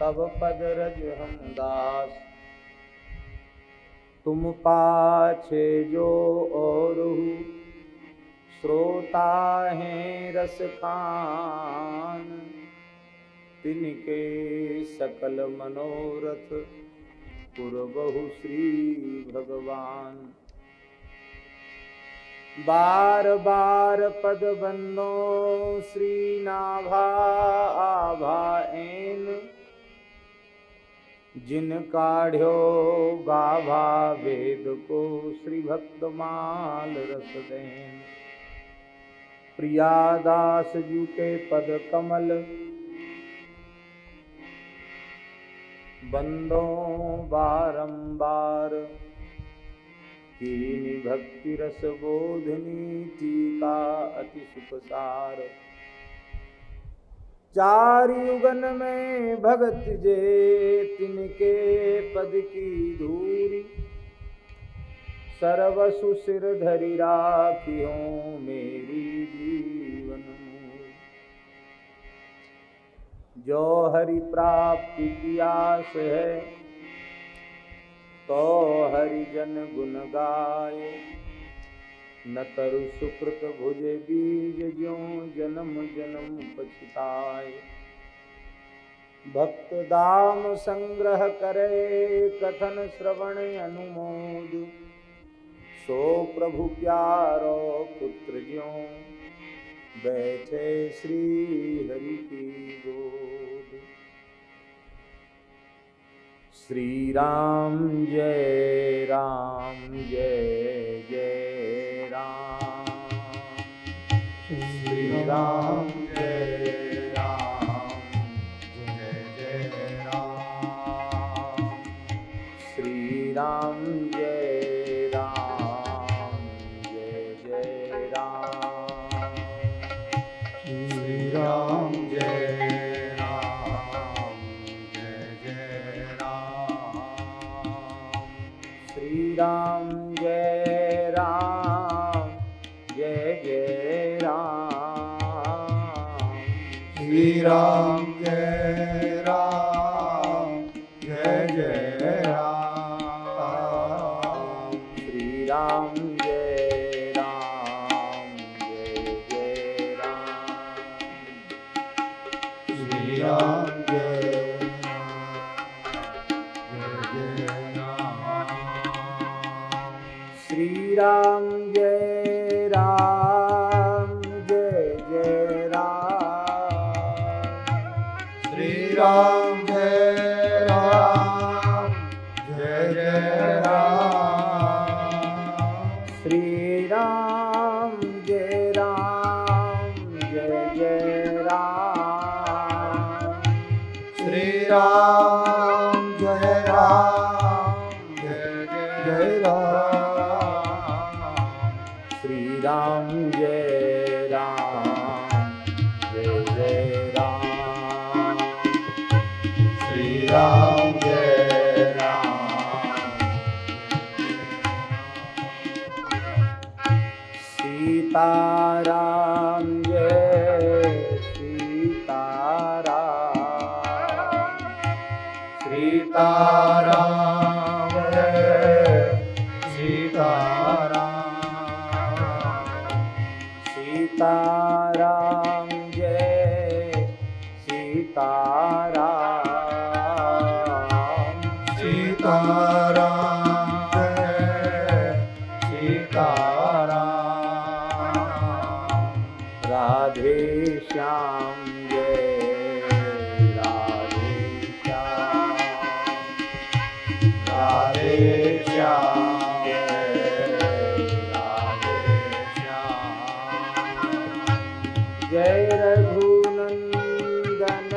तब पद रज हम दास। तुम पाछे जो औरहु श्रोता हैं रस खान। तिनके सकल मनोरथ पुरबहु श्री भगवान। बार बार पद बंदों श्री नाभा आभा ऐन। जिन काढ़्यो गाभा वेद को श्री भक्त माल रस देन। प्रियादास जी के पद कमल बंदों बारंबार। कीनी भक्ति रस बोधनी टीका अति सुखसार। चार युगन में भगत जे तिनके पद की धूरी। सर्वसु सिर धरि राखियो मेरी जीवन मूल। जो हरि प्राप्ति की आस है तो हरि जन गुण गाए। न तरु सुकृत भुजे बीज ज्यों जन्म जन्म पछताए। भक्त दाम संग्रह करे कथन श्रवण अनुमोद। सो प्रभु प्यारो पुत्र ज्यों बैठे श्री हरि की गोद। श्री राम जय जय राम। श्री राम जय राम। श्री राम जय राम श्री राम जय राम जय राम जय राम। श्री राम जय राम जय राम। श्री राम जय राम जय राम। श्री राम श्री राम जय राम जय राम। श्री राम जय राम जय राम। श्री राम जय राम जय राम। श्री राम जय राम जय राम। श्री राम जय राम जय राम। श्री राम जय राम। सीताराम जय सीताराम। सीताराम जय सीताराम। सीताराम जय सीताराम। सीताराम जय सीताराम। राधे श्याम जय राधे श्याम। राधे श्याम जय रघुनंदन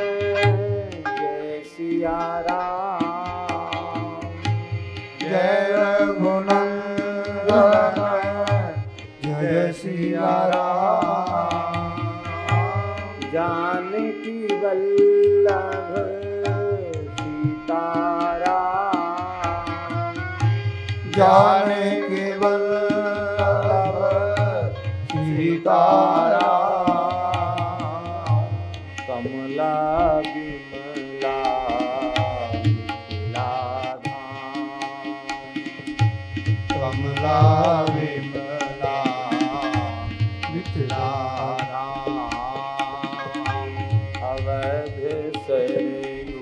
जय सिया राम। जय रघुनंदन जय सिया राम। जानकी वल्लभ सीताराम। जानकी वल्लभ सीताराम। कमला विमला विमला विमला मिथिला राम अवध सरयू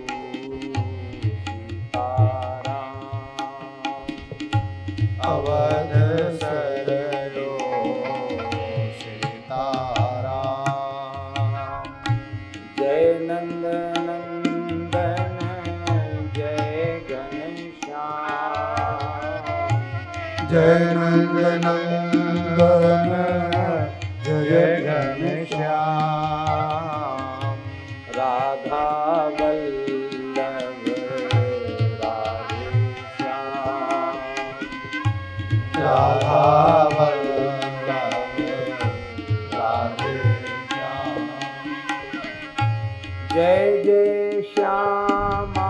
सीताराम अवध सरयो सीताराम जय नंद नंदन जय घनश्याम जय नंद नंदन जय घनश्याम राधा वल्लभ राधे श्याम राधा वल्लभ राधे श्याम जय जय श्यामा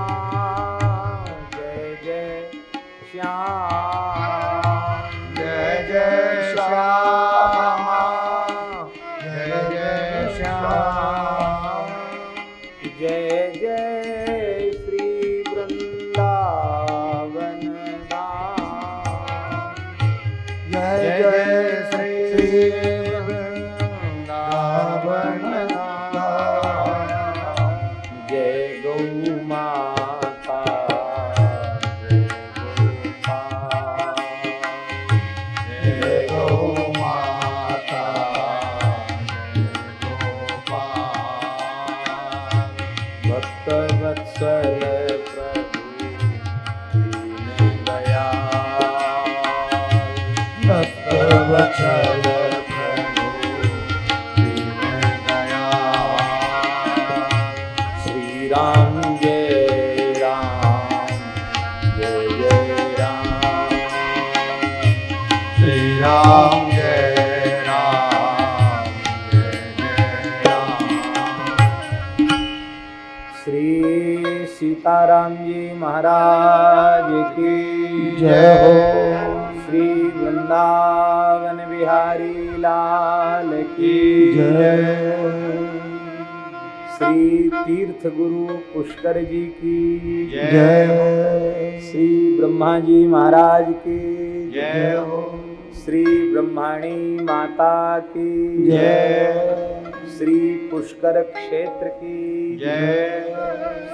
जय जय श्याम जय जय श्यामा जय जय श्याम जय जय श्री वृंदावन धाम जय जय श्री वृंदावन धाम जय गौ माता जय गौ माता जय गोपाल भक्त वत्सल प्रभु दीन दयाल भक्त वत्सल प्रभु दीन दयाल श्री राम जय राम जय जय राम श्री राम जय राम जय जय राम श्री सीताराम जी महाराज की जय हो श्री वृंदावन बिहारी लाल की जय श्री तीर्थ गुरु पुष्कर जी की जय हो श्री ब्रह्मा जी महाराज की जय हो श्री ब्रह्माणी माता की जय श्री पुष्कर क्षेत्र की जय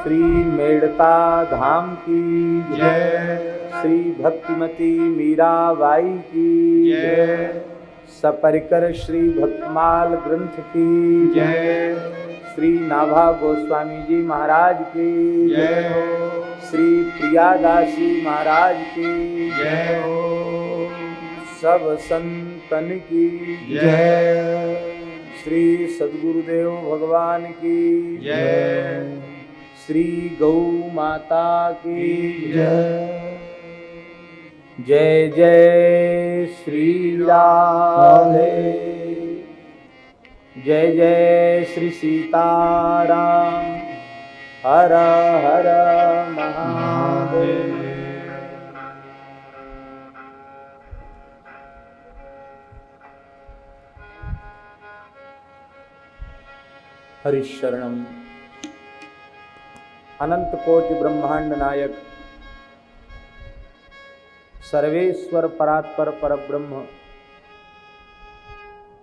श्री मेड़ता धाम की जय श्री भक्तिमती मीराबाई की जय सपरिकर श्री भक्तमाल ग्रंथ की जय श्री नाभा गोस्वामी जी महाराज की जय हो श्री प्रियादासी महाराज की जय हो सब संतन की जय श्री सद्गुरुदेव भगवान की जय श्री गौ माता की जय जय जय श्री राधे जय जय श्री सीताराम हर हर महादेव हरिशरणम अनंत कोटि ब्रह्मांड नायक सर्वेश्वर परात्पर परब्रह्म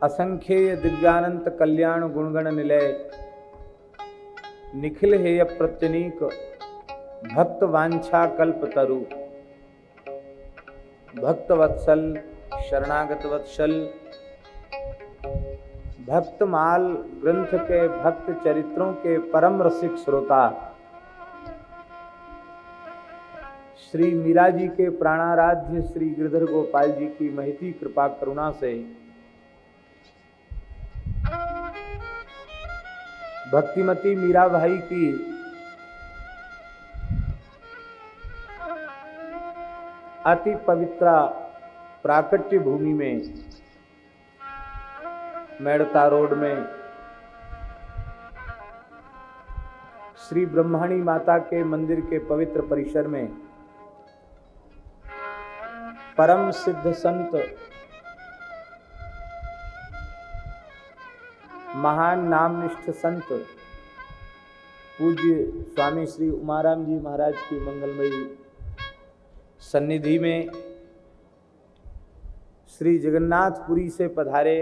असंख्येय दिव्यानंत कल्याण गुणगण निलय निखिल हेय प्रत्यनीक भक्त वांछा कल्प तरु भक्त वत्सल शरणागत वत्सल भक्तमाल ग्रंथ के भक्त चरित्रों के परम रसिक श्रोता श्री मीरा जी के प्राणाराध्य श्री गिरधर गोपाल जी की महती कृपा करुणा से भक्तिमती मीरा भाई की अति पवित्र प्राकट्य भूमि में मेड़ता रोड में श्री ब्रह्माणी माता के मंदिर के पवित्र परिसर में परम सिद्ध संत महान नामनिष्ठ संत पूज्य स्वामी श्री उमाराम जी महाराज की मंगलमयी सन्निधि में श्री जगन्नाथपुरी से पधारे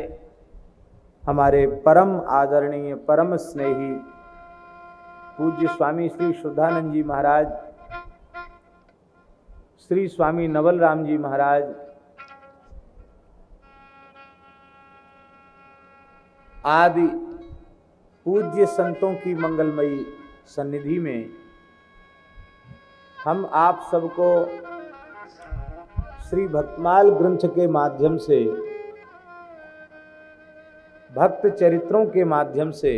हमारे परम आदरणीय परम स्नेही पूज्य स्वामी श्री शुद्धानंद जी महाराज, श्री स्वामी नवल राम जी महाराज, आदि पूज्य संतों की मंगलमयी सन्निधि में हम आप सबको श्री भक्तमाल ग्रंथ के माध्यम से, भक्त चरित्रों के माध्यम से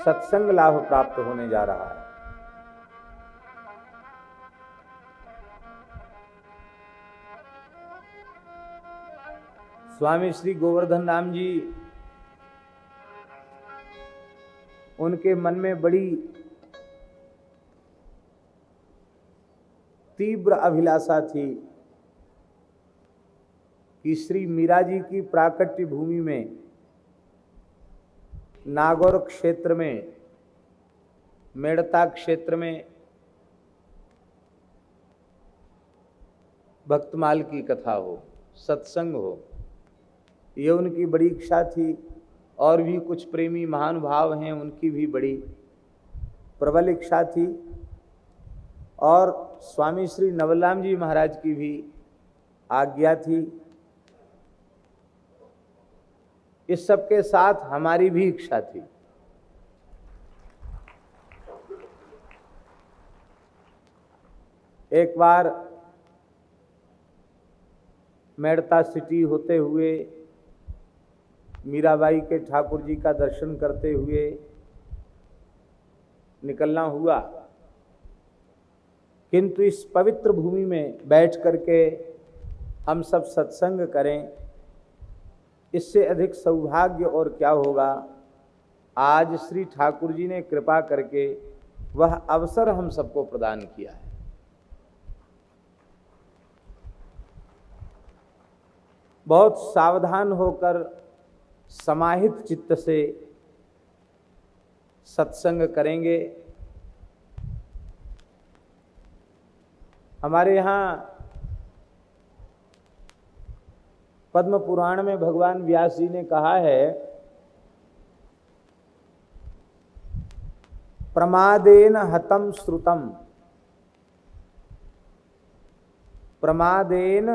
सत्संग लाभ प्राप्त होने जा रहा है। स्वामी श्री गोवर्धन राम जी, उनके मन में बड़ी तीव्र अभिलाषा थी कि श्री मीरा जी की प्राकट्य भूमि में नागौर क्षेत्र में, मेड़ता क्षेत्र में भक्तमाल की कथा हो, सत्संग हो। ये उनकी बड़ी इच्छा थी। और भी कुछ प्रेमी महानुभाव हैं, उनकी भी बड़ी प्रबल इच्छा थी। और स्वामी श्री नवलराम जी महाराज की भी आज्ञा थी। इस सब के साथ हमारी भी इच्छा थी। एक बार मेड़ता सिटी होते हुए मीराबाई के ठाकुर जी का दर्शन करते हुए निकलना हुआ, किंतु इस पवित्र भूमि में बैठ करके हम सब सत्संग करें, इससे अधिक सौभाग्य और क्या होगा। आज श्री ठाकुर जी ने कृपा करके वह अवसर हम सबको प्रदान किया है। बहुत सावधान होकर समाहित चित्त से सत्संग करेंगे। हमारे यहाँ पद्म पुराण में भगवान व्यास जी ने कहा है, प्रमादेन हतम श्रुतम, प्रमादेन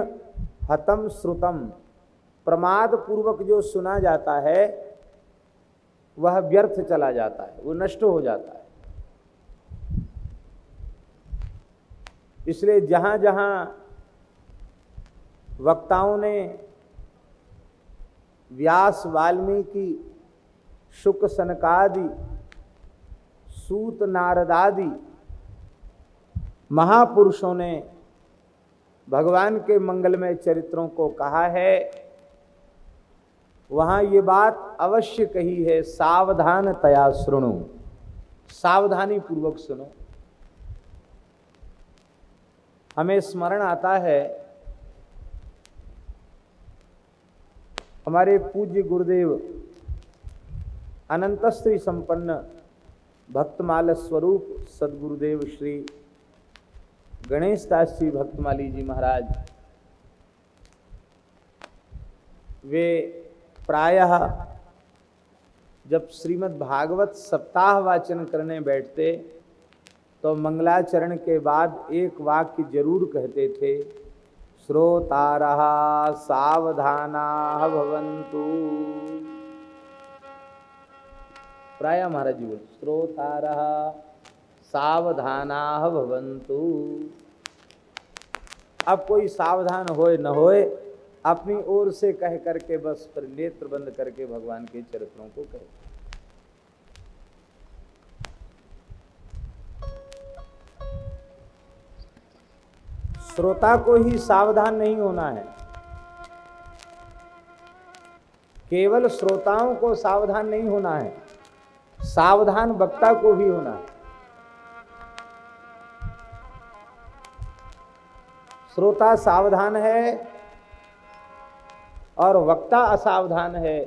हतम श्रुतम। प्रमाद पूर्वक जो सुना जाता है वह व्यर्थ चला जाता है, वो नष्ट हो जाता है। इसलिए जहां जहां वक्ताओं ने व्यास, वाल्मीकि, शुक, सनकादि, सूत, नारदादि महापुरुषों ने भगवान के मंगलमय चरित्रों को कहा है, वहां ये बात अवश्य कही है, सावधान तया शृणु, सावधानी पूर्वक सुनो। हमें स्मरण आता है हमारे पूज्य गुरुदेव अनंत श्री संपन्न भक्तमाल स्वरूप सदगुरुदेव श्री गणेश दास जी भक्तमाली जी महाराज, वे प्रायः जब श्रीमद् भागवत सप्ताह वाचन करने बैठते तो मंगलाचरण के बाद एक वाक्य जरूर कहते थे, श्रोतारः सावधानाः भवन्तु। प्रायः महाराज जी बोल, श्रोतारः सावधानाः भवन्तु। अब कोई सावधान होए न होए, अपनी ओर से कह करके बस पर नेत्र बंद करके भगवान के चरित्रों को कहे। श्रोता को ही सावधान नहीं होना है, केवल श्रोताओं को सावधान नहीं होना है, सावधान वक्ता को भी होना है। श्रोता सावधान है और वक्ता असावधान है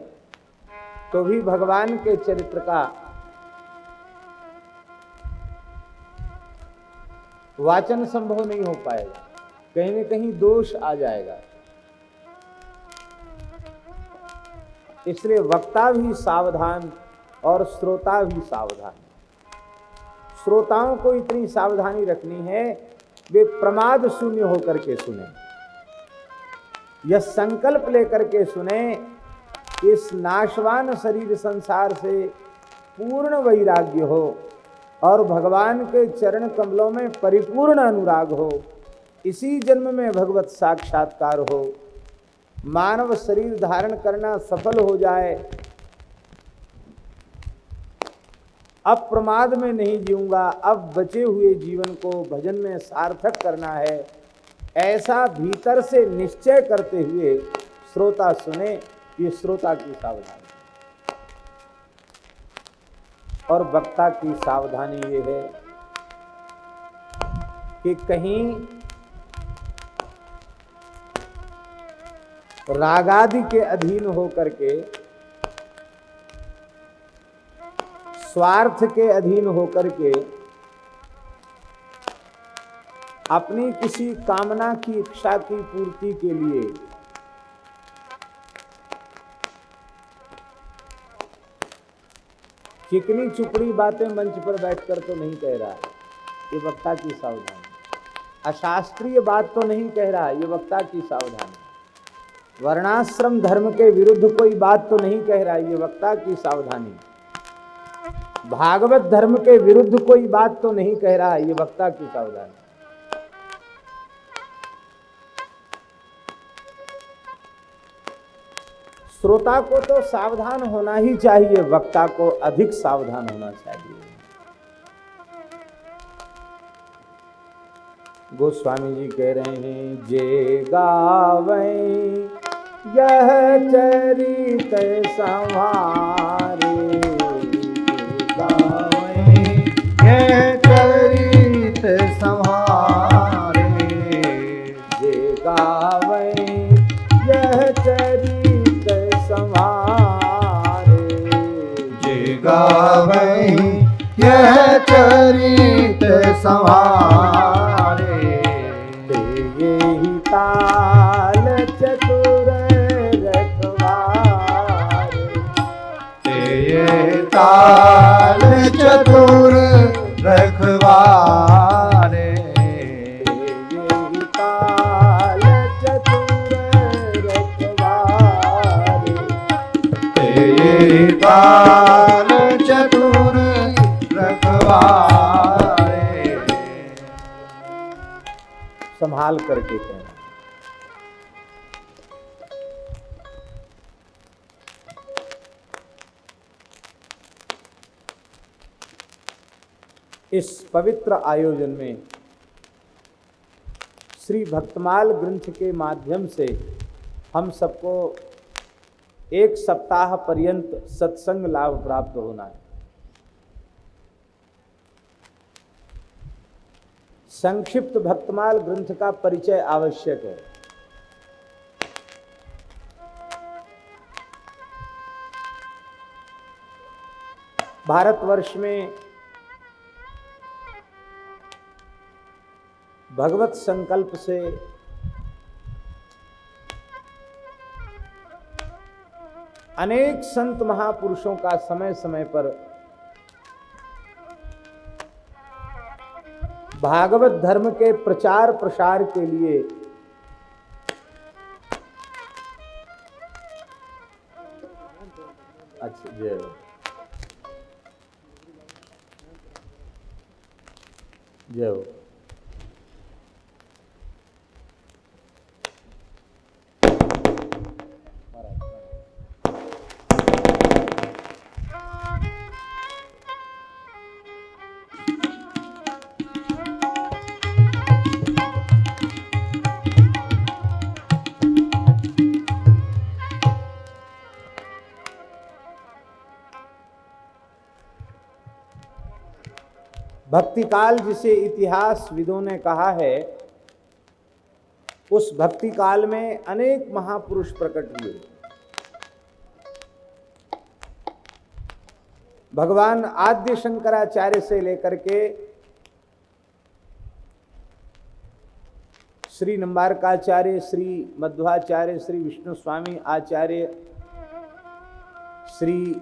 तो भी भगवान के चरित्र का वाचन संभव नहीं हो पाएगा, कहीं न कहीं दोष आ जाएगा। इसलिए वक्ता भी सावधान और श्रोता भी सावधान। श्रोताओं को इतनी सावधानी रखनी है, वे प्रमाद शून्य होकर के सुने, यह संकल्प लेकर के सुने कि इस नाशवान शरीर संसार से पूर्ण वैराग्य हो और भगवान के चरण कमलों में परिपूर्ण अनुराग हो, इसी जन्म में भगवत साक्षात्कार हो, मानव शरीर धारण करना सफल हो जाए, अब प्रमाद में नहीं जीऊंगा, अब बचे हुए जीवन को भजन में सार्थक करना है, ऐसा भीतर से निश्चय करते हुए श्रोता सुने। ये श्रोता की सावधानी। और वक्ता की सावधानी ये है कि कहीं रागादि के अधीन होकर के, स्वार्थ के अधीन होकर के अपनी किसी कामना की इच्छा की पूर्ति के लिए चिकनी चुपड़ी बातें मंच पर बैठकर तो नहीं कह रहा है, ये वक्ता की सावधानी। अशास्त्रीय बात तो नहीं कह रहा, ये वक्ता की सावधानी। वर्णाश्रम धर्म के विरुद्ध कोई बात तो नहीं कह रहा, ये वक्ता की सावधानी। भागवत धर्म के विरुद्ध कोई बात तो नहीं कह रहा, ये वक्ता की सावधानी। श्रोता को तो सावधान होना ही चाहिए, वक्ता को अधिक सावधान होना चाहिए। गोस्वामी जी कह रहे हैं, जे गावै यह चरित संवारे, यह चरित संवारे, जे गावै यह चरित संवारे, जे गावै यह चरित संवारे, यही ताल चतुर रखवारे, ये ताल चतुर रखवारे, यही ताल चतुर रखवारे, ये ताल चतुर रखवारे। संभाल करके कहना। इस पवित्र आयोजन में श्री भक्तमाल ग्रंथ के माध्यम से हम सबको एक सप्ताह पर्यंत सत्संग लाभ प्राप्त होना है। संक्षिप्त भक्तमाल ग्रंथ का परिचय आवश्यक है। भारतवर्ष में भगवत संकल्प से अनेक संत महापुरुषों का समय समय पर भागवत धर्म के प्रचार प्रसार के लिए अच्छा जय हो जय हो भक्ति काल जिसे इतिहास विदों ने कहा है, उस भक्ति काल में अनेक महापुरुष प्रकट हुए। भगवान आद्य शंकराचार्य से लेकर के श्री निम्बारकाचार्य, श्री मध्वाचार्य, श्री विष्णु स्वामी आचार्य, श्री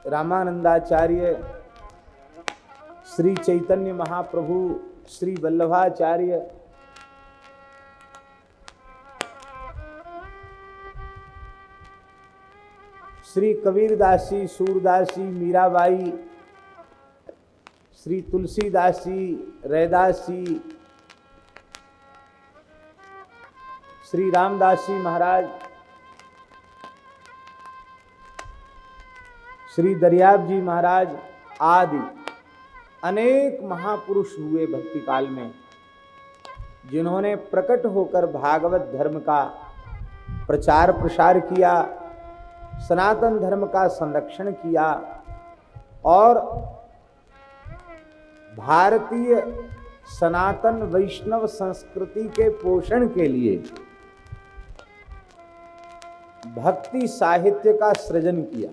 रामानंदाचार्य, श्री चैतन्य महाप्रभु, श्री वल्लभाचार्य, श्री कबीरदास जी, सूरदास जी, मीराबाई, श्री तुलसीदास जी, रैदास जी, श्री रामदास जी महाराज, श्री दरियाब जी महाराज आदि अनेक महापुरुष हुए भक्ति काल में, जिन्होंने प्रकट होकर भागवत धर्म का प्रचार प्रसार किया, सनातन धर्म का संरक्षण किया और भारतीय सनातन वैष्णव संस्कृति के पोषण के लिए भक्ति साहित्य का सृजन किया,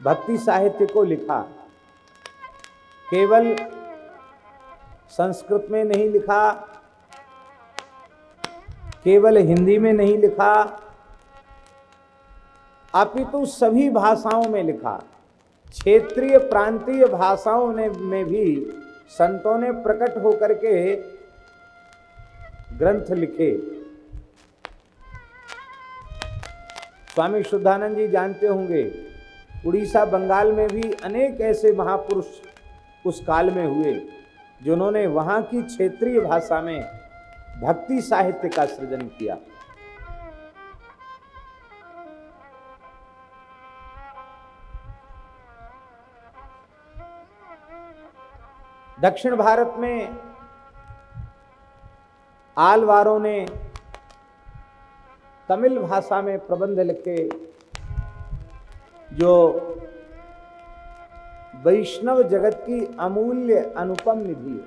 भक्ति साहित्य को लिखा। केवल संस्कृत में नहीं लिखा, केवल हिंदी में नहीं लिखा, अपितु सभी भाषाओं में लिखा। क्षेत्रीय प्रांतीय भाषाओं में भी संतों ने प्रकट होकर के ग्रंथ लिखे। स्वामी शुद्धानंद जी जानते होंगे, उड़ीसा बंगाल में भी अनेक ऐसे महापुरुष उस काल में हुए, जिन्होंने वहाँ की क्षेत्रीय भाषा में भक्ति साहित्य का सृजन किया। दक्षिण भारत में आलवारों ने तमिल भाषा में प्रबंध लिखे, जो वैष्णव जगत की अमूल्य अनुपम निधि है।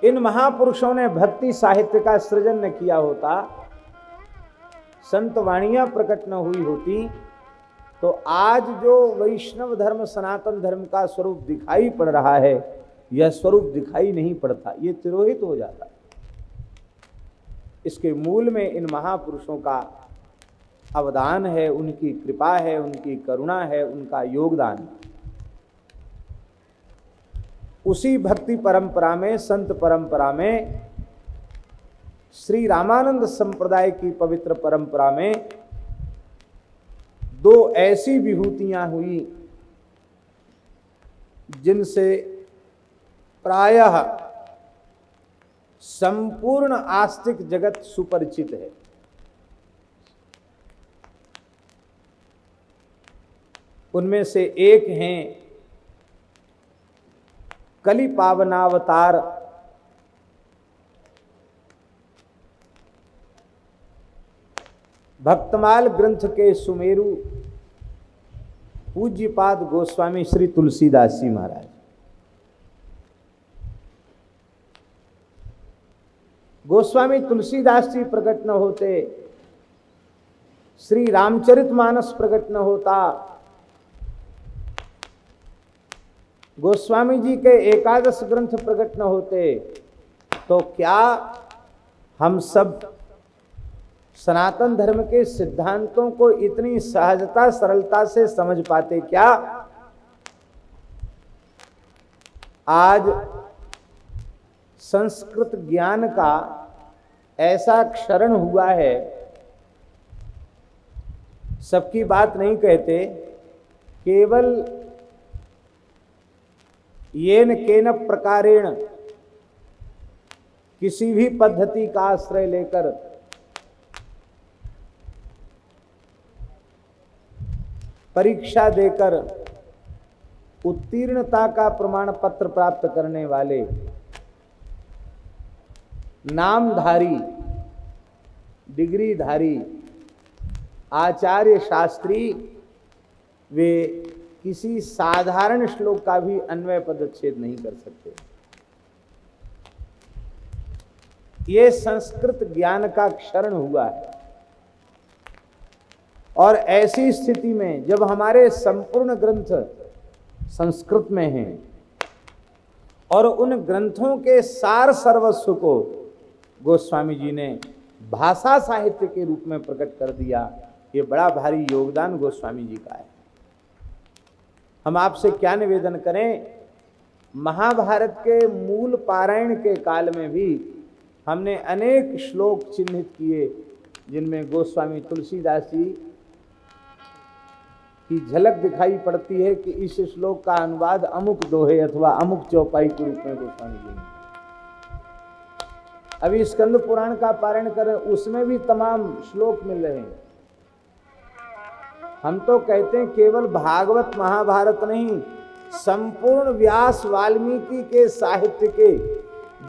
इन महापुरुषों ने भक्ति साहित्य का सृजन न किया होता, संत वाणियां प्रकट न हुई होती, तो आज जो वैष्णव धर्म सनातन धर्म का स्वरूप दिखाई पड़ रहा है, यह स्वरूप दिखाई नहीं पड़ता, ये तिरोहित हो जाता। इसके मूल में इन महापुरुषों का अवदान है, उनकी कृपा है, उनकी करुणा है, उनका योगदान। उसी भक्ति परंपरा में, संत परंपरा में, श्री रामानंद संप्रदाय की पवित्र परंपरा में दो ऐसी विभूतियां हुई जिनसे प्रायः संपूर्ण आस्तिक जगत सुपरिचित है। उनमें से एक हैं कलि पावनावतार भक्तमाल ग्रंथ के सुमेरु पूज्यपाद गोस्वामी श्री तुलसीदास जी महाराज। गोस्वामी तुलसीदास जी प्रकट न होते, श्री रामचरितमानस प्रकट न होता, गोस्वामी जी के एकादश ग्रंथ प्रकट न होते, तो क्या हम सब सनातन धर्म के सिद्धांतों को इतनी सहजता सरलता से समझ पाते? क्या आज संस्कृत ज्ञान का ऐसा क्षरण हुआ है, सबकी बात नहीं कहते, केवल येन केन प्रकारेण किसी भी पद्धति का आश्रय लेकर परीक्षा देकर उत्तीर्णता का प्रमाण पत्र प्राप्त करने वाले नामधारी, डिग्रीधारी आचार्य शास्त्री वे किसी साधारण श्लोक का भी अन्वय पदच्छेद नहीं कर सकते। ये संस्कृत ज्ञान का क्षरण हुआ है। और ऐसी स्थिति में जब हमारे संपूर्ण ग्रंथ संस्कृत में हैं और उन ग्रंथों के सार सर्वस्व को गोस्वामी जी ने भाषा साहित्य के रूप में प्रकट कर दिया। ये बड़ा भारी योगदान गोस्वामी जी का है। हम आपसे क्या निवेदन करें, महाभारत के मूल पारायण के काल में भी हमने अनेक श्लोक चिन्हित किए जिनमें गोस्वामी तुलसीदास जी की झलक दिखाई पड़ती है कि इस श्लोक का अनुवाद अमुक दोहे अथवा अमुक चौपाई के रूप में गोस्वामी जी ने। अभी स्कंद पुराण का पारायण करें, उसमें भी तमाम श्लोक मिल रहे हैं। हम तो कहते हैं केवल भागवत महाभारत नहीं, संपूर्ण व्यास वाल्मीकि के साहित्य के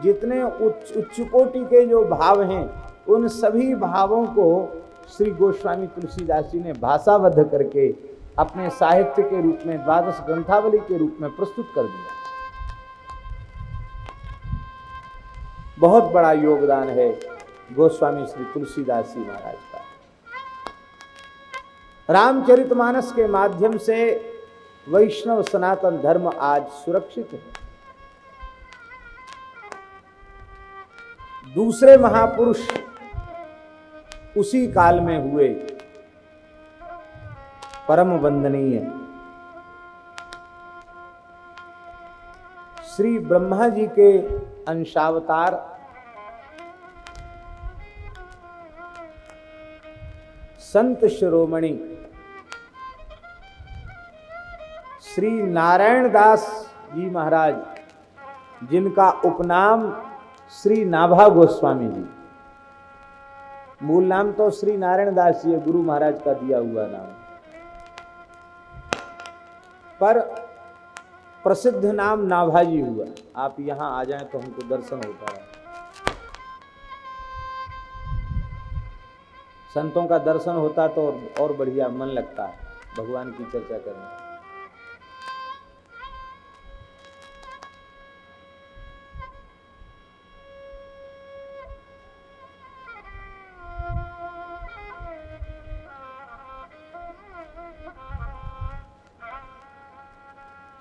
जितने उच्च कोटि के जो भाव हैं, उन सभी भावों को श्री गोस्वामी तुलसीदास जी ने भाषाबद्ध करके अपने साहित्य के रूप में द्वादश ग्रंथावली के रूप में प्रस्तुत कर दिया। बहुत बड़ा योगदान है गोस्वामी श्री तुलसीदास जी महाराज का। रामचरितमानस के माध्यम से वैष्णव सनातन धर्म आज सुरक्षित है। दूसरे महापुरुष उसी काल में हुए, परम वंदनीय श्री ब्रह्मा जी के अंशावतार संत शिरोमणि श्री नारायण दास जी महाराज, जिनका उपनाम श्री नाभा गोस्वामी जी, मूल नाम तो श्री नारायण दास जी गुरु महाराज का दिया हुआ नाम, पर प्रसिद्ध नाम नाभा जी हुआ। आप यहां आ जाएं तो हमको दर्शन होता है। संतों का दर्शन होता तो और बढ़िया मन लगता है भगवान की चर्चा करने।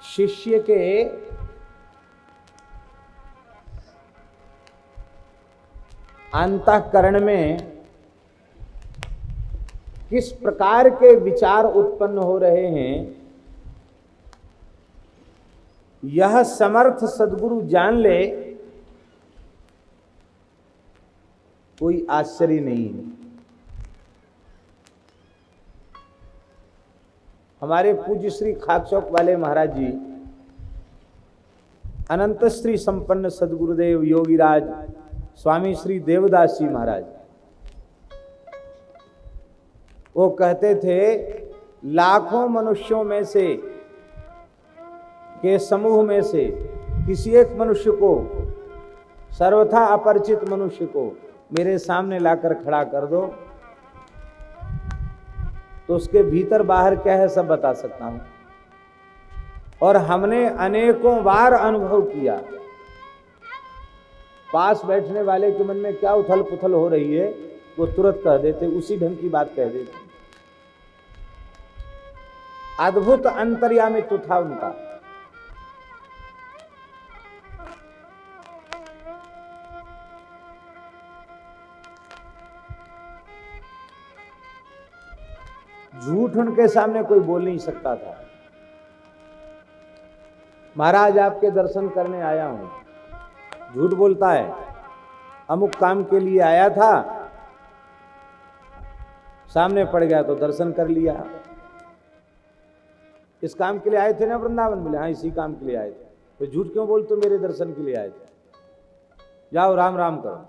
शिष्य के अंतःकरण में किस प्रकार के विचार उत्पन्न हो रहे हैं, यह समर्थ सद्गुरु जान ले, कोई आश्चर्य नहीं है। हमारे पूज्य श्री खाकचौक वाले महाराज जी, अनंत श्री संपन्न सद्गुरुदेव योगीराज स्वामी श्री देवदास जी महाराज, वो कहते थे लाखों मनुष्यों में से के समूह में से किसी एक मनुष्य को, सर्वथा अपरिचित मनुष्य को मेरे सामने लाकर खड़ा कर दो तो उसके भीतर बाहर क्या है सब बता सकता हूं। और हमने अनेकों बार अनुभव किया, पास बैठने वाले के मन में क्या उथल पुथल हो रही है वो तुरंत कह देते, उसी ढंग की बात कह देते। अद्भुत अंतर्यामित्व था उनका। झूठ उनके सामने कोई बोल नहीं सकता था। महाराज आपके दर्शन करने आया हूं, झूठ बोलता है, अमुक काम के लिए आया था, सामने पड़ गया तो दर्शन कर लिया। इस काम के लिए आए थे ना वृंदावन? बोले हाँ इसी काम के लिए आए थे। तो झूठ क्यों बोलते? मेरे दर्शन के लिए आए थे, जाओ राम राम करो।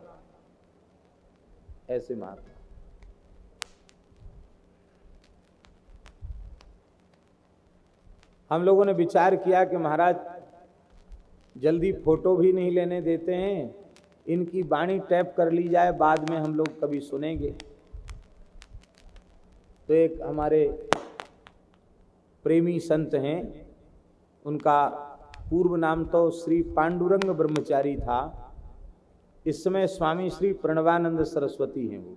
ऐसे महात्मा। हम लोगों ने विचार किया कि महाराज जल्दी फोटो भी नहीं लेने देते हैं, इनकी वाणी टैप कर ली जाए, बाद में हम लोग कभी सुनेंगे। तो एक हमारे प्रेमी संत हैं, उनका पूर्व नाम तो श्री पांडुरंग ब्रह्मचारी था, इस समय स्वामी श्री प्रणवानंद सरस्वती हैं। वो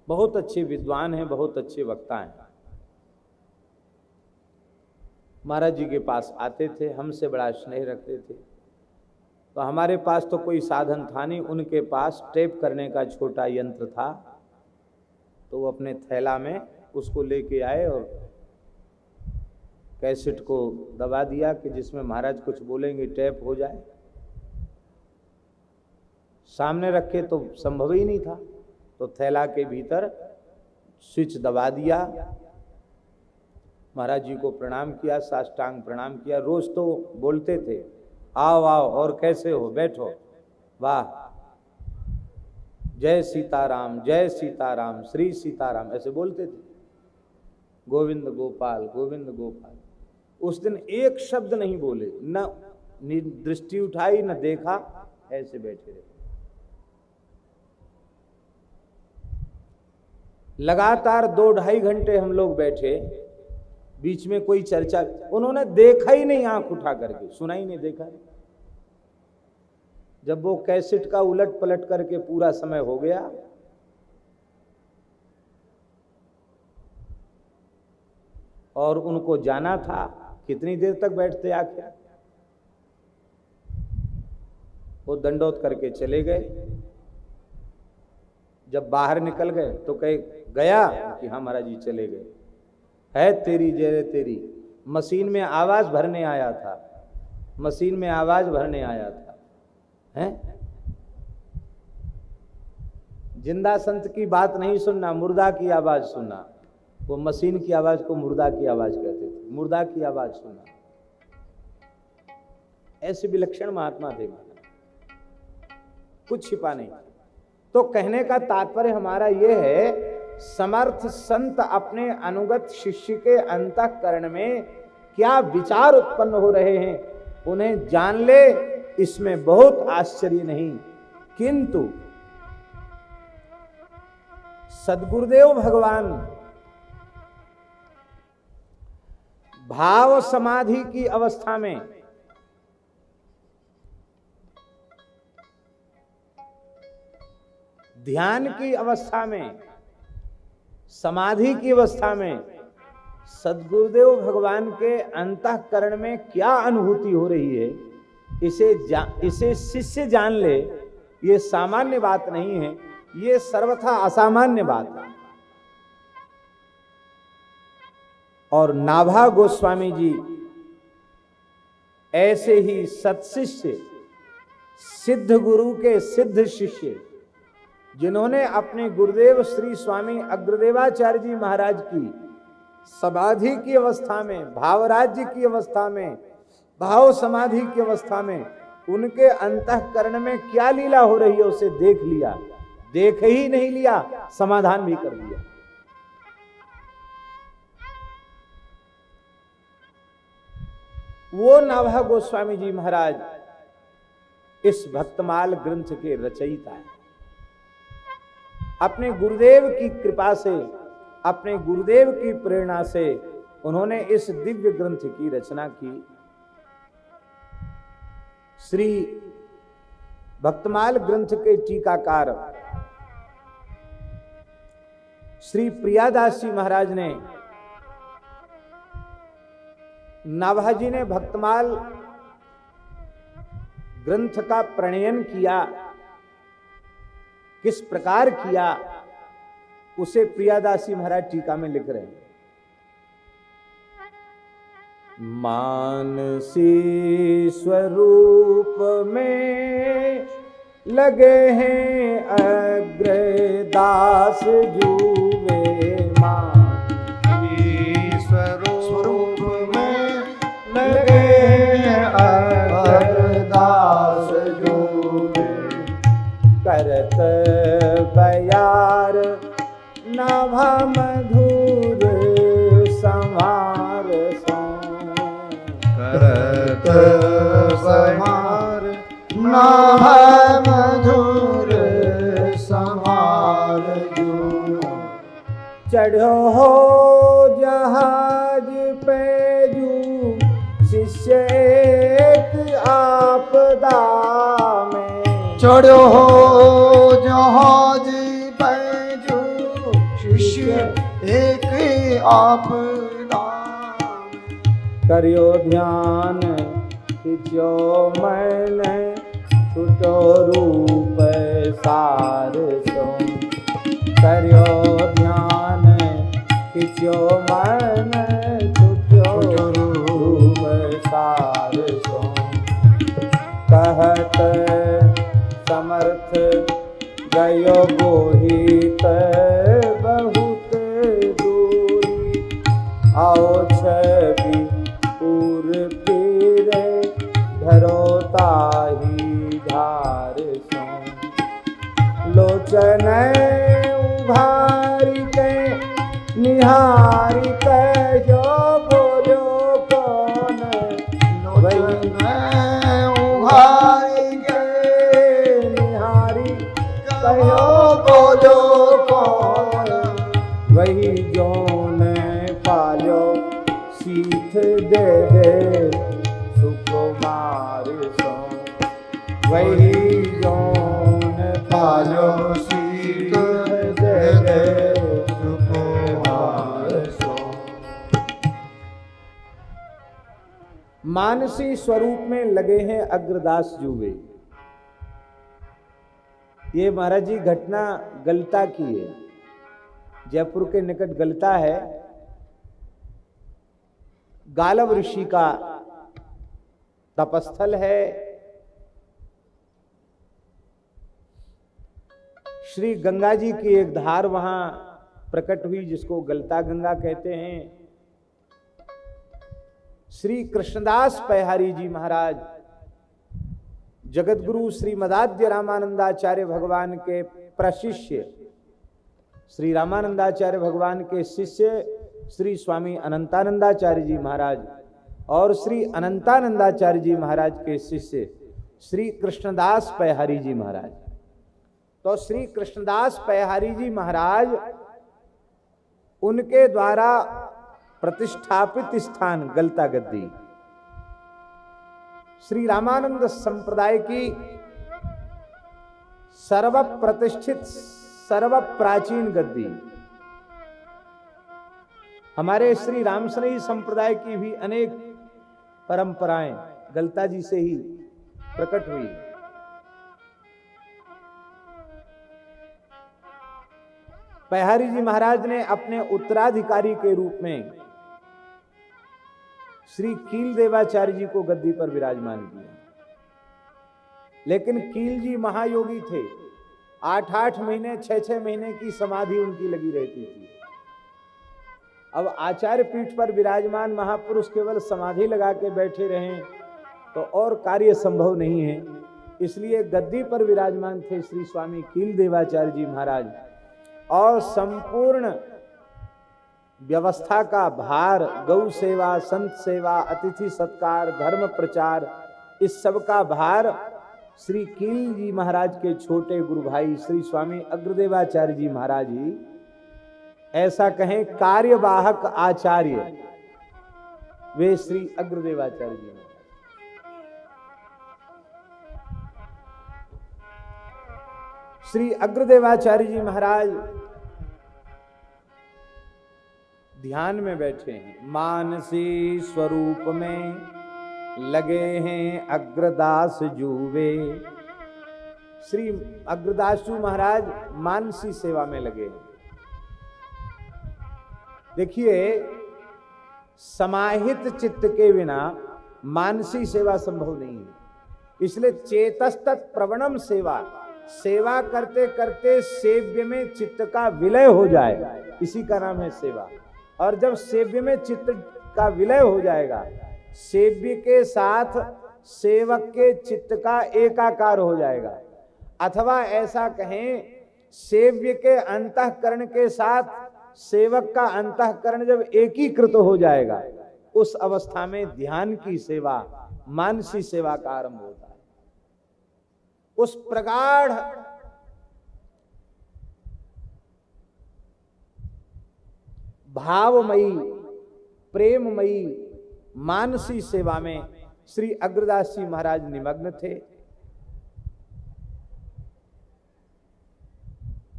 बहुत अच्छे विद्वान हैं, बहुत अच्छे वक्ता हैं। महाराज जी के पास आते थे, हमसे बड़ा स्नेह रखते थे। तो तो हमारे पास तो कोई साधन था नहीं, उनके पास टेप करने का छोटा यंत्र था, तो वो अपने थैला में उसको लेके आए और कैसेट को दबा दिया कि जिसमें महाराज कुछ बोलेंगे टेप हो जाए। सामने रखे तो संभव ही नहीं था, तो थैला के भीतर स्विच दबा दिया। महाराज जी को प्रणाम किया, साष्टांग प्रणाम किया। रोज तो बोलते थे, आओ आओ और कैसे हो, बैठो, वाह, जय सीताराम, जय सीताराम, श्री सीताराम, ऐसे बोलते थे। गोविंद गोपाल, गोविंद गोपाल। उस दिन एक शब्द नहीं बोले, न दृष्टि उठाई न देखा, ऐसे बैठे रहे। लगातार 2-2.5 घंटे हम लोग बैठे, बीच में कोई चर्चा उन्होंने देखा ही नहीं, आंख उठा करके सुना ही नहीं, देखा नहीं। जब वो कैसेट का उलट पलट करके पूरा समय हो गया, और उनको जाना था, कितनी देर तक बैठते आखिर, वो दंडोत करके चले गए। जब बाहर निकल गए तो कहे गया कि हाँ महाराज जी चले गए। है तेरी जय तेरी, मशीन में आवाज भरने आया था, मशीन में आवाज भरने आया था, हैं? जिंदा संत की बात नहीं सुनना, मुर्दा की आवाज सुनना। वो मशीन की आवाज को मुर्दा की आवाज कहते थे, मुर्दा की आवाज सुनना। ऐसे विलक्षण महात्मा थे, कुछ छिपा नहीं। तो कहने का तात्पर्य हमारा यह है, समर्थ संत अपने अनुगत शिष्य के अंतःकरण में क्या विचार उत्पन्न हो रहे हैं उन्हें जान ले, इसमें बहुत आश्चर्य नहीं। किंतु सद्गुरुदेव भगवान भाव समाधि की अवस्था में ध्यान की अवस्था में, समाधि की अवस्था में सद्गुरुदेव भगवान के अंतःकरण में क्या अनुभूति हो रही है, इसे शिष्य जान ले, ये सामान्य बात नहीं है, ये सर्वथा असामान्य बात है। और नाभा गोस्वामी जी ऐसे ही सत्शिष्य, सिद्ध गुरु के सिद्ध शिष्य, जिन्होंने अपने गुरुदेव श्री स्वामी अग्रदेवाचार्य जी महाराज की समाधि की अवस्था में, भावराज्य की अवस्था में, भाव समाधि की अवस्था में उनके अंतःकरण में क्या लीला हो रही है उसे देख लिया। देख ही नहीं लिया, समाधान भी कर दिया। वो नाभा गोस्वामी जी महाराज इस भक्तमाल ग्रंथ के रचयिता हैं। अपने गुरुदेव की कृपा से, अपने गुरुदेव की प्रेरणा से उन्होंने इस दिव्य ग्रंथ की रचना की। श्री भक्तमाल ग्रंथ के टीकाकार श्री प्रियादास जी महाराज ने, नाभा जी ने भक्तमाल ग्रंथ का प्रणयन किया, किस प्रकार किया उसे प्रियादासी महाराज टीका में लिख रहे हैं। मानसी स्वरूप में लगे हैं अग्रदास जुवे, मानसी स्वरूप में लगे हैं अग्रदास जुवे, करत बयार नाभा मधुर संहार सो, करत बयार नाभा मधुर संहार जो, चढ़ो हो जहाज पे जू शिष्य एक आपदा में, चढ़ो हो जहाज बैजू शिष्य एक आपदा, करियो ध्यान खिंचो मैंने छुटो रूप सार सो, करियो ध्यान खिच्यो मन, छुटो रूप सार सो। कहत समर्थ गयो बोहित बहुत दूरी, आओ छवि पूर फिरे धरो ताही धार सो। लोचन उभारी के निहारी कहो बोलो कौन, लोचन उभारी के निहारी कहो बोलो कौन, वही जोन पालो सीथ दे दे सुकुमार सो। वही जोन पालो सीत दे दे सुकुमार सो। मानसी स्वरूप में लगे हैं अग्रदास जुवे। ये महाराज जी घटना गलता की है, जयपुर के निकट गलता है। गालव ऋषि का तपस्थल है। श्री गंगा जी की एक धार वहां प्रकट हुई जिसको गलता गंगा कहते हैं। श्री कृष्णदास पैहारी जी महाराज जगतगुरु श्री मदाद्य रामानंदाचार्य भगवान के प्रशिष्य, श्री रामानंदाचार्य भगवान के शिष्य श्री स्वामी अनंतानंदाचार्य जी महाराज और श्री अनंतानंदाचार्य जी महाराज के शिष्य श्री कृष्णदास पैहारी जी महाराज। तो श्री कृष्णदास पैहारी जी महाराज उनके द्वारा प्रतिष्ठापित स्थान गलता गद्दी श्री रामानंद संप्रदाय की सर्व प्रतिष्ठित सर्व प्राचीन गद्दी। हमारे श्री रामसनई संप्रदाय की भी अनेक परंपराएं गलता जी से ही प्रकट हुई। पैहारी जी महाराज ने अपने उत्तराधिकारी के रूप में श्री कील देवाचार्य जी को गद्दी पर विराजमान किया। लेकिन कील जी महायोगी थे, 8-8 महीने 6-6 महीने की समाधि उनकी लगी रहती थी। अब आचार्य पीठ पर विराजमान महापुरुष केवल समाधि लगा के बैठे रहें तो और कार्य संभव नहीं है। इसलिए गद्दी पर विराजमान थे श्री स्वामी कील देवाचार्य जी महाराज और संपूर्ण व्यवस्था का भार, गौ सेवा, संत सेवा, अतिथि सत्कार, धर्म प्रचार, इस सब का भार श्री कील जी महाराज के छोटे गुरु भाई श्री स्वामी अग्रदेवाचार्य जी महाराज ही, ऐसा कहें कार्यवाहक आचार्य, वे श्री अग्रदेवाचार्य जी महाराज। श्री अग्रदेवाचार्य जी महाराज ध्यान में बैठे हैं, मानसी स्वरूप में लगे हैं अग्रदास जुवे। श्री अग्रदास जी महाराज मानसी सेवा में लगे हैं। देखिए, समाहित चित्त के बिना मानसी सेवा संभव नहीं है। इसलिए चेतस्तत् प्रवणम सेवा, सेवा करते करते सेव्य में चित्त का विलय हो जाए, इसी का नाम है सेवा। और जब सेव्य में चित्त का विलय हो जाएगा, सेव्य के साथ सेवक के चित्त का एकाकार हो जाएगा, अथवा ऐसा कहें सेव्य के अंतःकरण के साथ सेवक का अंतःकरण जब एकीकृत हो जाएगा, उस अवस्था में ध्यान की सेवा, मानसी सेवा का आरंभ होता है। उस प्रगाढ़ भावमयी प्रेममयी मानसी सेवा में श्री अग्रदास जी महाराज निमग्न थे।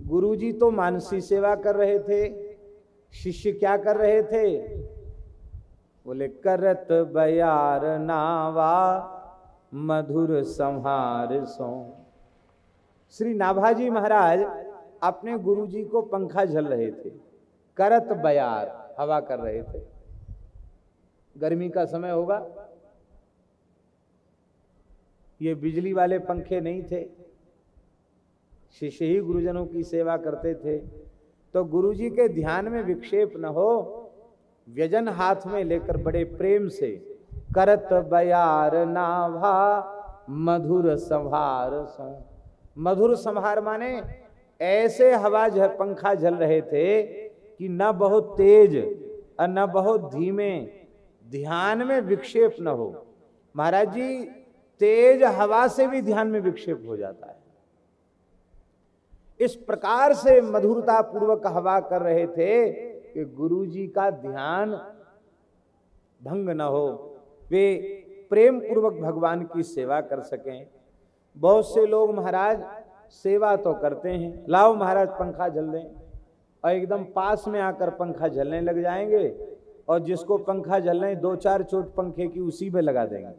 गुरुजी तो मानसी सेवा कर रहे थे, शिष्य क्या कर रहे थे? बोले करत बयार नावा मधुर संहार सो। श्री नाभाजी महाराज अपने गुरुजी को पंखा झल रहे थे, करत बयार, हवा कर रहे थे। गर्मी का समय होगा, ये बिजली वाले पंखे नहीं थे, शिष्य ही गुरुजनों की सेवा करते थे। तो गुरुजी के ध्यान में विक्षेप न हो, व्यजन हाथ में लेकर बड़े प्रेम से करत बयार नाभा मधुर संभार सो। मधुर संभार माने ऐसे हवा पंखा झल रहे थे कि न बहुत तेज और न बहुत धीमे, ध्यान में विक्षेप न हो। महाराज जी तेज हवा से भी ध्यान में विक्षेप हो जाता है। इस प्रकार से मधुरता पूर्वक हवा कर रहे थे कि गुरुजी का ध्यान भंग न हो, वे प्रेम पूर्वक भगवान की सेवा कर सकें। बहुत से लोग महाराज सेवा तो करते हैं, लाओ महाराज पंखा झल दें, और एकदम पास में आकर पंखा झलने लग जाएंगे, और जिसको पंखा झलने 2-4 चोट पंखे की उसी में लगा देंगे।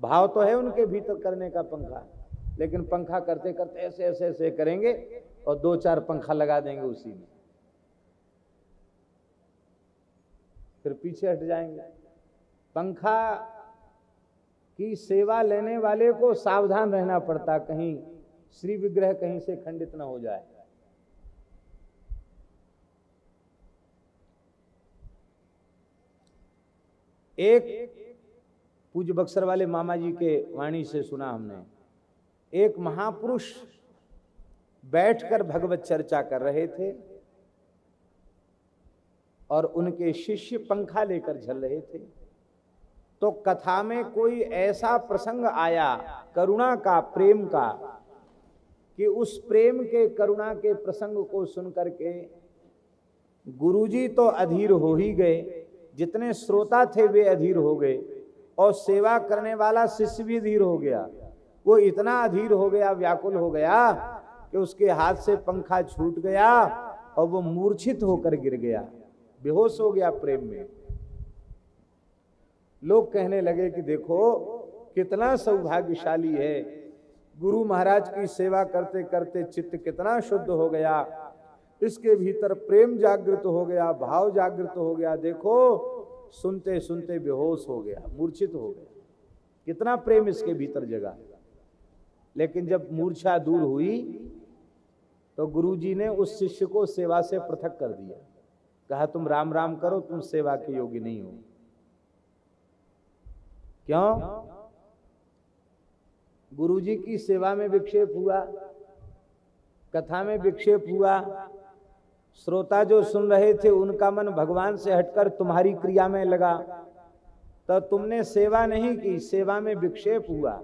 भाव तो है उनके भीतर करने का पंखा, लेकिन पंखा करते करते ऐसे ऐसे ऐसे करेंगे और 2-4 पंखा लगा देंगे उसी में, फिर पीछे हट जाएंगे। पंखा की सेवा लेने वाले को सावधान रहना पड़ता, कहीं श्री विग्रह कहीं से खंडित न हो जाए। एक पूज्य बक्सर वाले मामा जी के वाणी से सुना हमने, एक महापुरुष बैठकर भगवत चर्चा कर रहे थे और उनके शिष्य पंखा लेकर झल रहे थे। तो कथा में कोई ऐसा प्रसंग आया करुणा का, प्रेम का, कि उस प्रेम के, करुणा के प्रसंग को सुनकर के गुरुजी तो अधीर हो ही गए, जितने श्रोता थे वे अधीर हो गए, और सेवा करने वाला शिष्य भी अधीर हो गया। वो इतना अधीर हो गया, व्याकुल हो गया कि उसके हाथ से पंखा छूट गया और वो मूर्छित होकर गिर गया, बेहोश हो गया प्रेम में। लोग कहने लगे कि देखो कितना सौभाग्यशाली है, गुरु महाराज की सेवा करते करते चित्त कितना शुद्ध हो गया, इसके भीतर प्रेम जागृत हो गया, भाव जागृत हो गया। देखो सुनते सुनते बेहोश हो गया, मूर्छित हो गया, कितना प्रेम इसके भीतर जगा। लेकिन जब मूर्छा दूर हुई तो गुरुजी ने उस शिष्य को सेवा से पृथक कर दिया, कहा तुम राम राम करो, तुम सेवा के योग्य नहीं हो। क्यों? गुरुजी की सेवा में विक्षेप हुआ, कथा में विक्षेप हुआ, श्रोता जो सुन रहे थे उनका मन भगवान से हटकर तुम्हारी क्रिया में लगा, तो तुमने सेवा नहीं की, सेवा में विक्षेप हुआ,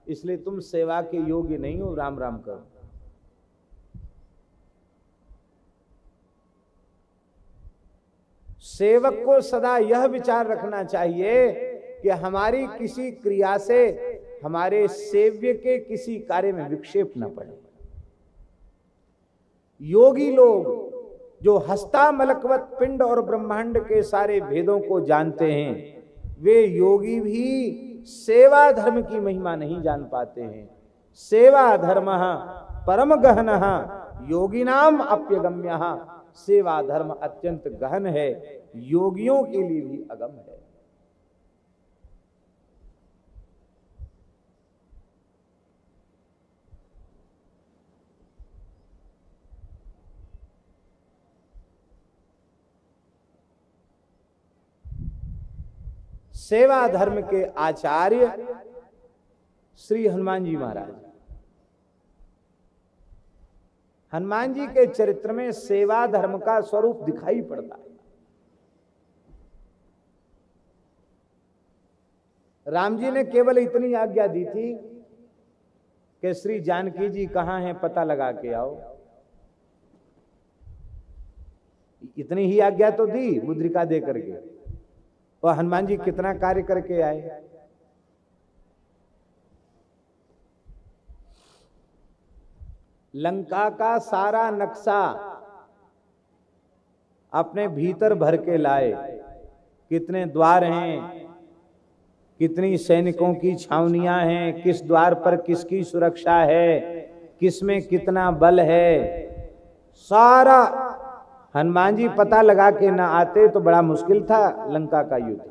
इसलिए तुम सेवा के योग्य नहीं हो, राम राम करो। सेवक को सदा यह विचार रखना चाहिए कि हमारी किसी क्रिया से हमारे सेव्य के किसी कार्य में विक्षेप न पड़े। योगी लोग जो हस्तामलकवत पिंड और ब्रह्मांड के सारे भेदों को जानते हैं, वे योगी भी सेवा धर्म की महिमा नहीं जान पाते हैं। सेवा धर्म परम गहन योगिनाम अप्यगम्य। सेवा धर्म अत्यंत गहन है, योगियों के लिए भी अगम है। सेवा धर्म के आचार्य श्री हनुमान जी महाराज, हनुमान जी के चरित्र में सेवा धर्म का स्वरूप दिखाई पड़ता है। राम जी ने केवल इतनी आज्ञा दी थी कि श्री जानकी जी कहां हैं पता लगा के आओ, इतनी ही आज्ञा तो दी मुद्रिका दे करके, और हनुमान जी कितना कार्य करके आए। लंका का सारा नक्शा अपने भीतर भर के लाए, कितने द्वार हैं, कितनी सैनिकों की छावनियां हैं, किस द्वार पर किसकी सुरक्षा है, किसमें कितना बल है, सारा हनुमान जी पता लगा के ना आते तो बड़ा मुश्किल था लंका का युद्ध।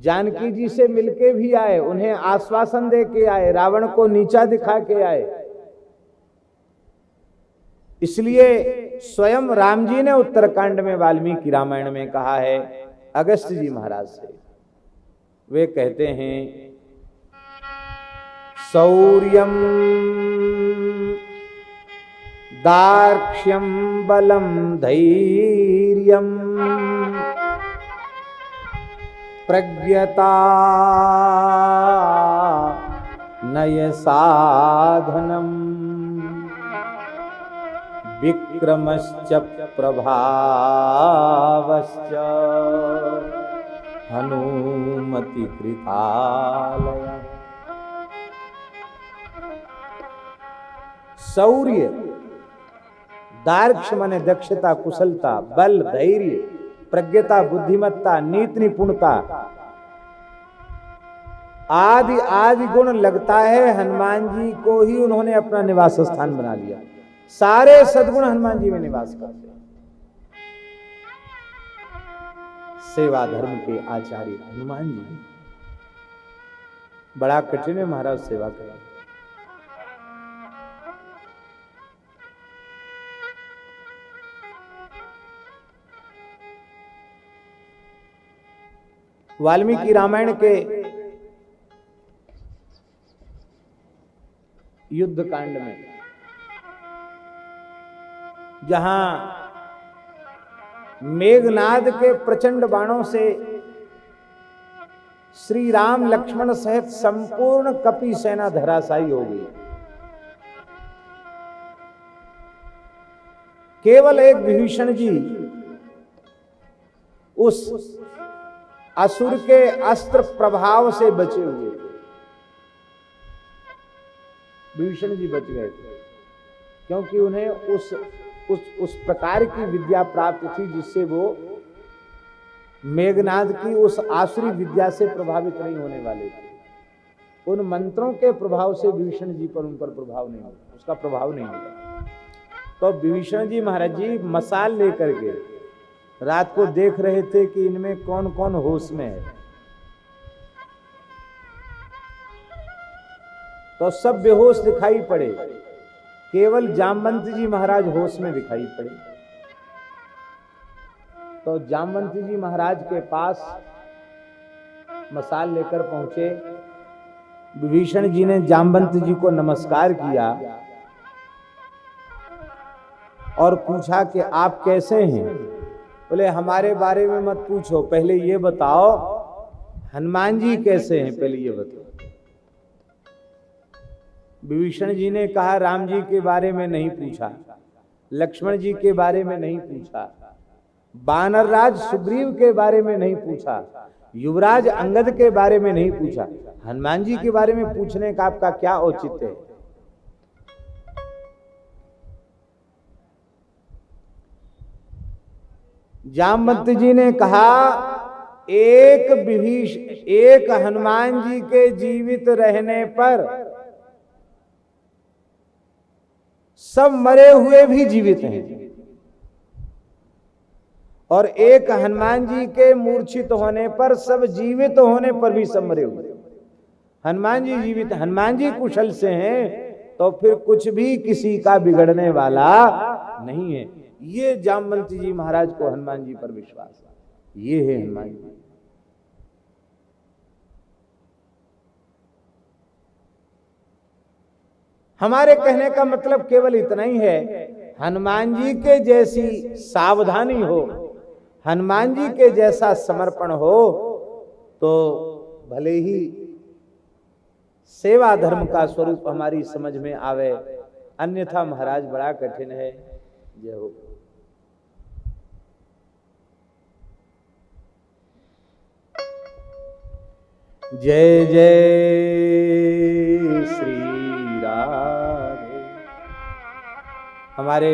जानकी जी से मिलके भी आए, उन्हें आश्वासन दे के आए, रावण को नीचा दिखा के आए। इसलिए स्वयं राम जी ने उत्तरकांड में वाल्मीकि रामायण में कहा है अगस्त्य जी महाराज से, वे कहते हैं शौर्यम दार्क्ष्यम बलम धैर्यम प्रज्ञता नय साधनम विक्रमश्च प्रभावश्च हनुमति कृतालय। शौर्य, दार्क्ष्य माने दक्षता कुशलता, बल धैर्य, प्रज्ञता बुद्धिमत्ता, नीति निपुणता आदि आदि गुण लगता है हनुमान जी को ही उन्होंने अपना निवास स्थान बना लिया। सारे सद्गुण हनुमान जी में निवास करते हैं। सेवा धर्म के आचार्य हनुमान जी, बड़ा कठिन है महाराज सेवा करना। वाल्मीकि रामायण के युद्ध कांड में जहां मेघनाद के प्रचंड बाणों से श्री राम लक्ष्मण सहित संपूर्ण कपि सेना धराशायी हो गई, केवल एक विभीषण जी उस असुर के अस्त्र प्रभाव से बचे हुए थे। विभीषण जी बच गए थे क्योंकि उन्हें उस प्रकार की विद्या प्राप्त थी जिससे वो मेघनाद की उस आसुरी विद्या से प्रभावित नहीं होने वाले थे। उन मंत्रों के प्रभाव से विभीषण जी पर उन पर प्रभाव नहीं होगा, उसका प्रभाव नहीं होगा। तो विभीषण जी महाराज जी मसाल लेकर के रात को देख रहे थे कि इनमें कौन कौन होश में है, तो सब बेहोश दिखाई पड़े, केवल जामवंत जी महाराज होश में दिखाई पड़े। तो जामवंत जी महाराज के पास मसाल लेकर पहुंचे। विभीषण जी ने जामवंत जी को नमस्कार किया और पूछा कि आप कैसे हैं। बोले हमारे बारे में मत पूछो, पहले ये बताओ हनुमान जी कैसे हैं, पहले ये बताओ। विभीषण जी ने कहा राम जी के बारे में नहीं पूछा, लक्ष्मण जी के बारे में नहीं पूछा, बानर राज सुग्रीव के बारे में नहीं पूछा, युवराज अंगद के बारे में नहीं पूछा, हनुमान जी के बारे में पूछने का आपका क्या औचित्य है। जामवंत जी ने कहा एक हनुमान जी के जीवित रहने पर सब मरे हुए भी जीवित हैं, और एक हनुमान जी के मूर्छित होने पर सब जीवित होने पर भी सब मरे हुए। हनुमान जी जीवित, हनुमान जी कुशल से हैं तो फिर कुछ भी किसी का बिगड़ने वाला नहीं है। ये जामवंत जी महाराज को हनुमान जी पर विश्वास है। ये है हनुमान जी। हमारे कहने का मतलब केवल इतना ही है, हनुमान जी के जैसी सावधानी हो, हनुमान जी के जैसा समर्पण हो तो भले ही सेवा धर्म का स्वरूप हमारी समझ में आवे, अन्यथा महाराज बड़ा कठिन है। जय हो। जय जय श्री राधे। हमारे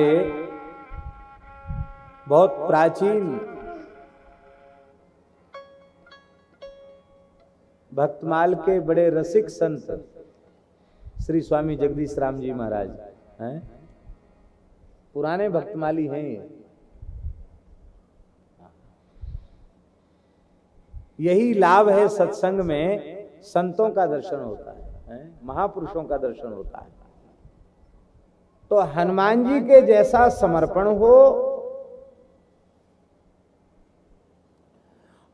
बहुत प्राचीन भक्तमाल के बड़े रसिक संत श्री स्वामी जगदीश राम जी महाराज हैं, पुराने भक्तमाली हैं ये। यही लाभ है सत्संग में, संतों का दर्शन होता है, महापुरुषों का दर्शन होता है। तो हनुमान जी के जैसा समर्पण हो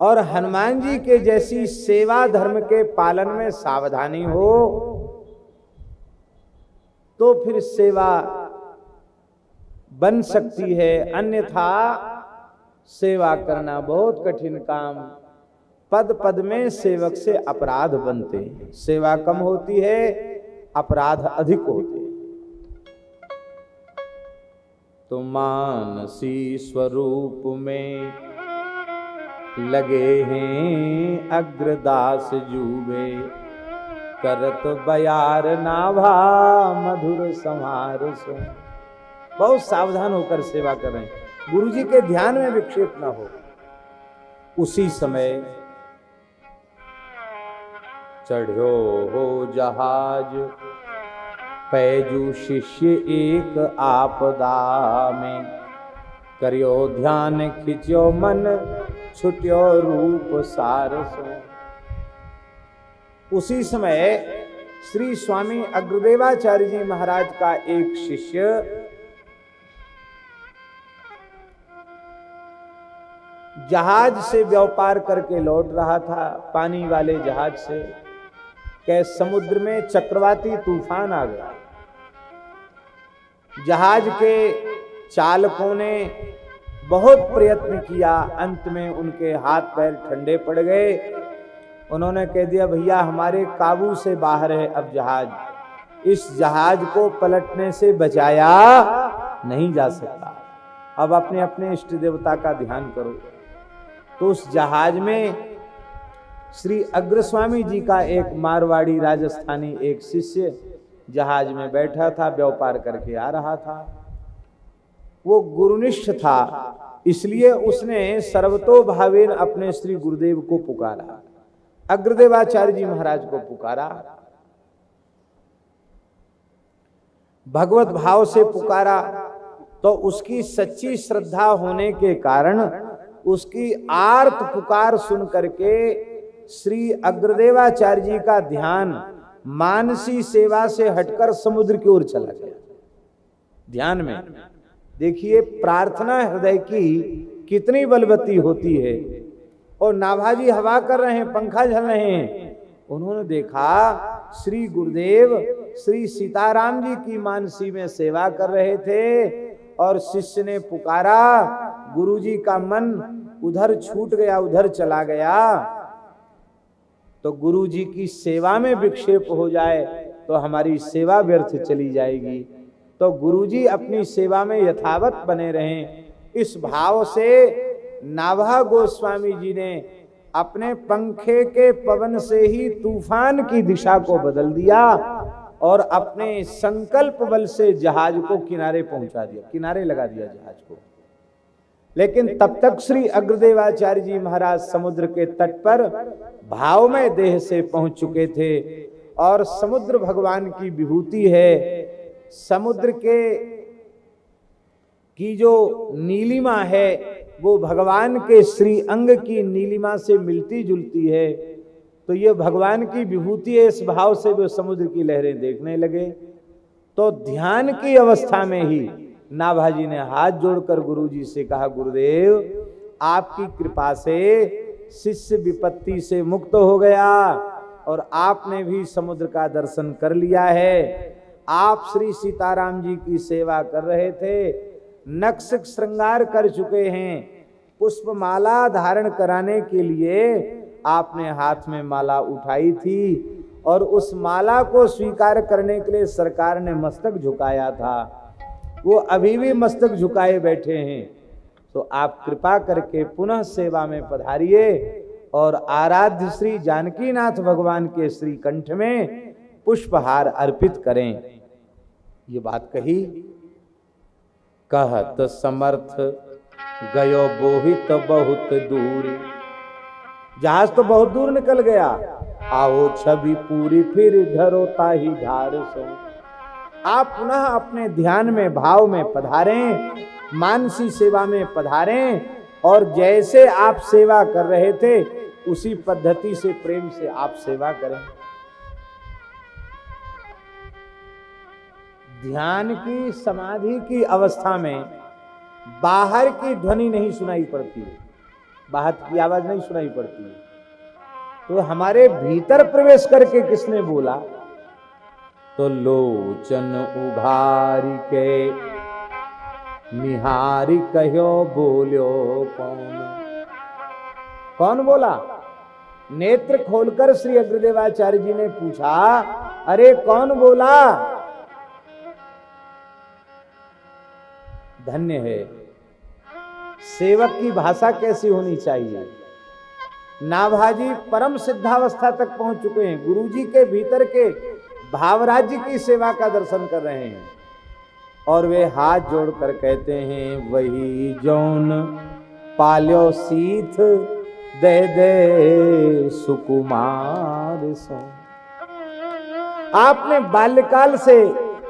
और हनुमान जी के जैसी सेवा धर्म के पालन में सावधानी हो तो फिर सेवा बन सकती है, अन्यथा सेवा करना बहुत कठिन काम। पद पद में सेवक से अपराध बनते हैं, सेवा कम होती है, अपराध अधिक होते हैं। तो मानसी स्वरूप में लगे हैं अग्रदास जूबे, करत बयार नाभा मधुर समार सो। बहुत सावधान होकर सेवा करें, गुरु जी के ध्यान में विक्षेप न हो। उसी समय चढ़ो हो जहाज पैजू शिष्य एक आपदा में, करियो ध्यान खिंचो मन छुट्यो रूप सारसो। उसी समय श्री स्वामी अग्रदेवाचार्य जी महाराज का एक शिष्य जहाज से व्यापार करके लौट रहा था, पानी वाले जहाज से, कि समुद्र में चक्रवाती तूफान आ गया। जहाज के चालकों ने बहुत प्रयत्न किया, अंत में उनके हाथ पैर ठंडे पड़ गए। उन्होंने कह दिया भैया हमारे काबू से बाहर है अब जहाज, इस जहाज को पलटने से बचाया नहीं जा सकता, अब अपने अपने इष्ट देवता का ध्यान करो। तो उस जहाज में श्री अग्रस्वामी जी का एक मारवाड़ी राजस्थानी एक शिष्य जहाज में बैठा था, व्यापार करके आ रहा था। वो गुरुनिष्ठ था, इसलिए उसने सर्वतोभावेन अपने श्री गुरुदेव को पुकारा, अग्रदेवाचार्य जी महाराज को पुकारा, भगवत भाव से पुकारा। तो उसकी सच्ची श्रद्धा होने के कारण उसकी आर्त पुकार सुन करके श्री अग्रदेवाचार्य जी का ध्यान मानसी सेवा से हटकर समुद्र की ओर चला गया। ध्यान में देखिए प्रार्थना हृदय की कितनी बलवती होती है। और नाभाजी हवा कर रहे हैं, पंखा झल रहे हैं, उन्होंने देखा श्री गुरुदेव श्री सीताराम जी की मानसी में सेवा कर रहे थे और शिष्य ने पुकारा, गुरुजी का मन उधर छूट गया, उधर चला गया। तो गुरुजी की सेवा में विक्षेप हो जाए तो हमारी सेवा व्यर्थ चली जाएगी। तो गुरुजी अपनी सेवा में यथावत बने रहें, इस भाव से नाभा गोस्वामी जी ने अपने पंखे के पवन से ही तूफान की दिशा को बदल दिया और अपने संकल्प बल से जहाज को किनारे पहुंचा दिया, किनारे लगा दिया जहाज को। लेकिन तब तक श्री अग्रदेवाचार्य जी महाराज समुद्र के तट पर भावमय देह से पहुंच चुके थे और समुद्र भगवान की विभूति है। समुद्र की जो नीलिमा है वो भगवान के श्री अंग की नीलिमा से मिलती जुलती है। तो ये भगवान की विभूति है, इस भाव से वो समुद्र की लहरें देखने लगे। तो ध्यान की अवस्था में ही नाभाजी ने हाथ जोड़कर गुरुजी से कहा, गुरुदेव आपकी कृपा से शिष्य विपत्ति से मुक्त हो गया और आपने भी समुद्र का दर्शन कर लिया है। आप श्री सीताराम जी की सेवा कर रहे थे, नक्श श्रृंगार कर चुके हैं, पुष्पमाला धारण कराने के लिए आपने हाथ में माला उठाई थी और उस माला को स्वीकार करने के लिए सरकार ने मस्तक झुकाया था, वो अभी भी मस्तक झुकाए बैठे हैं। तो आप कृपा करके पुनः सेवा में पधारिए और आराध्य श्री जानकीनाथ भगवान के श्री कंठ में पुष्पहार अर्पित करें। ये बात कही, कहत समर्थ गयो बोहित बहुत दूर। जहाज तो बहुत दूर निकल गया, आओ छवि पूरी फिर ढरोता ही ढार सो। आप पुनः अपने ध्यान में भाव में पधारें, मानसी सेवा में पधारें और जैसे आप सेवा कर रहे थे उसी पद्धति से प्रेम से आप सेवा करें। ध्यान की समाधि की अवस्था में बाहर की ध्वनि नहीं सुनाई पड़ती, बाहर की आवाज नहीं सुनाई पड़ती, तो हमारे भीतर प्रवेश करके किसने बोला? तो लोचन उघारी के निहारी कहो बोलो कौन। कौन बोला? नेत्र खोलकर श्री अग्रदेवाचार्य जी ने पूछा, अरे कौन बोला? धन्य है। सेवक की भाषा कैसी होनी चाहिए? नाभाजी परम सिद्धावस्था तक पहुंच चुके हैं, गुरुजी के भीतर के भावराज्य की सेवा का दर्शन कर रहे हैं और वे हाथ जोड़कर कहते हैं, वही जौन पाल्यो सीथ दे दे सुकुमार सो। आपने बाल्यकाल से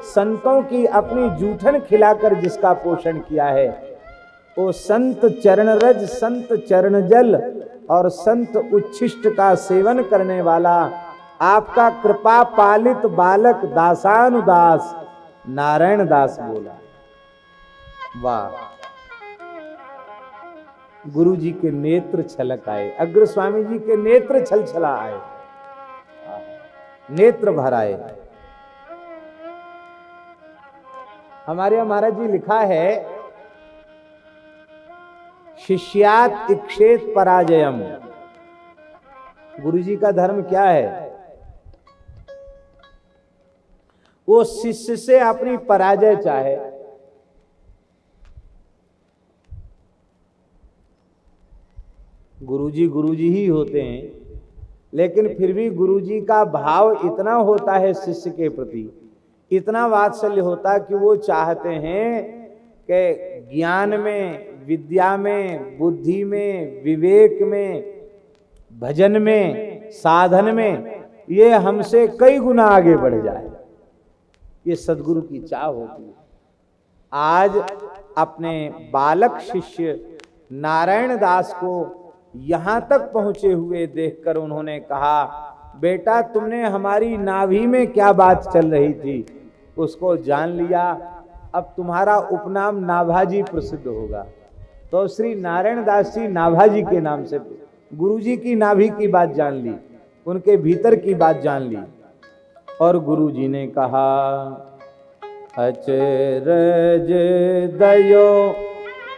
संतों की अपनी जूठन खिलाकर जिसका पोषण किया है, वो संत चरण रज, संत चरण जल और संत उच्छिष्ट का सेवन करने वाला आपका कृपा पालित बालक दासानुदास नारायण दास बोला। वाह! गुरु जी के नेत्र छलक आए, अग्र स्वामी जी के नेत्र छलछला आए, नेत्र भर आए। हमारे यहाँ महाराज जी लिखा है, शिष्यात इक्षेत पराजयम। गुरु जी का धर्म क्या है? वो शिष्य से अपनी पराजय चाहे। गुरुजी ही होते हैं, लेकिन फिर भी गुरुजी का भाव इतना होता है शिष्य के प्रति, इतना वात्सल्य होता कि वो चाहते हैं कि ज्ञान में, विद्या में, बुद्धि में, विवेक में, भजन में, साधन में ये हमसे कई गुना आगे बढ़ जाए। ये सद्गुरु की चाह होती है। आज अपने बालक शिष्य नारायण दास को यहां तक पहुंचे हुए देखकर उन्होंने कहा, बेटा तुमने हमारी नाभि में क्या बात चल रही थी उसको जान लिया, अब तुम्हारा उपनाम नाभाजी प्रसिद्ध होगा। तो श्री नारायण दास जी नाभाजी के नाम से गुरुजी की नाभि की बात जान ली, उनके भीतर की बात जान ली। और गुरुजी ने कहा, अचरज दयो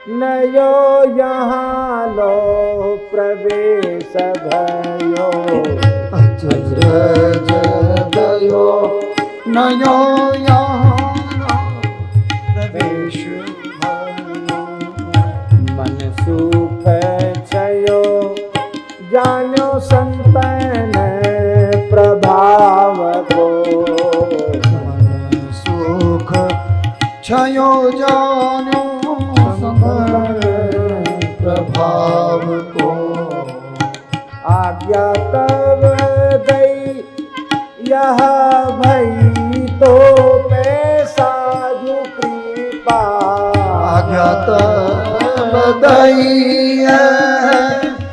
नयो यहाँ लो प्रवेश भयो। अचरज दयो नयो यहाँ प्रवेश भयो। मन सुख छयो जानो संतन प्रभाव को। मन सुख छयो जानो संतन प्रभाव को। आज्ञा तब दई यह भई तो साधु कृपा। आज्ञा तब दई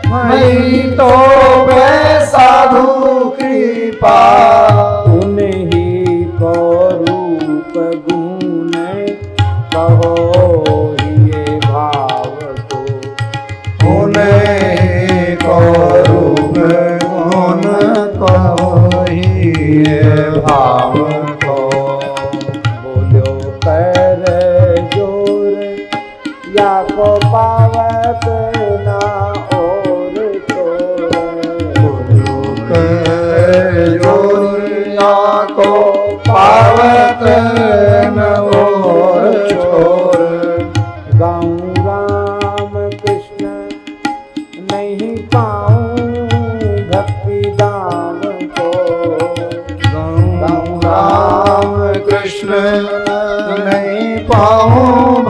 भई तो साधु कृपा। उन्हीं को रूप गुण कहो ये भाव को। उन्हीं को रूप गुण कहो ये भाव को। बोलो कर जोर या को पावत ना और छोर। बोलो कर जोर या को पावत न और छोर। गाऊं राम कृष्ण नहीं पाऊं भक्ति दाम को। गाऊं राम कृष्ण नहीं पाऊं